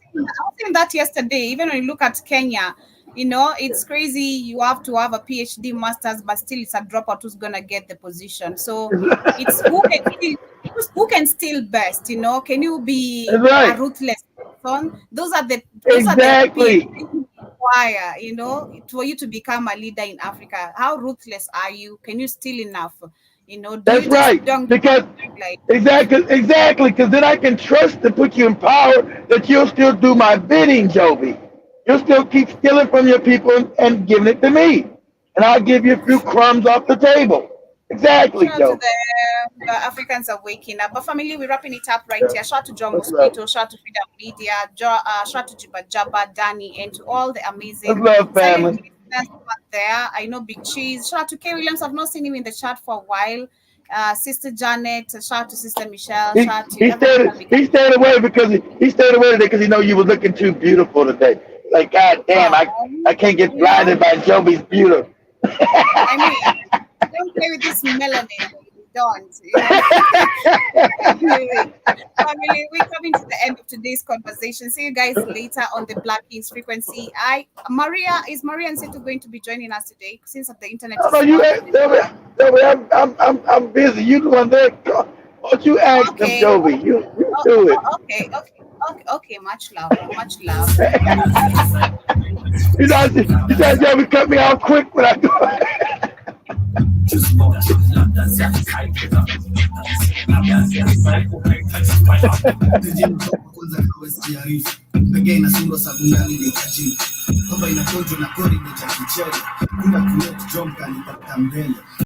saying that yesterday. Even when you look at Kenya, it's crazy. You have to have a PhD, masters, but still it's a dropout who's gonna get the position. So it's who can steal best. Can you be a ruthless person? Those are the PhD require. For you to become a leader in Africa. How ruthless are you? Can you steal enough? That's right. Because exactly. Because then I can trust to put you in power that you'll still do my bidding, Joby. You'll still keep stealing from your people and giving it to me, and I'll give you a few crumbs off the table. Exactly, Joe. The Africans are waking up. But family, we're wrapping it up right here. Shout out to John Mosquito, shout out to Freedom Media, shout out to Jabba, Danny, and to all the amazing family there. I know Big Cheese. Shout out to Kay Williams. I've not seen him in the chat for a while. Sister Janet, shout out to Sister Michelle. He stayed away because he know you were looking too beautiful today. Like, God damn, I can't get blinded by Joby's beauty. I mean, don't play with this melanin. Don't. Anyway, family, we're coming to the end of today's conversation. See you guys later on the Black Kings frequency. Is Maria and Setu going to be joining us today since the internet? I'm busy. You the one there. Why don't you ask them, Joby? You do it. Okay, much love. You guys Joby cut me off quick when I do it. Again, nasumba sabunani ni chachini kwamba inakonjwa na kori ni cha kichele kuna kuleta jomka nipata mbele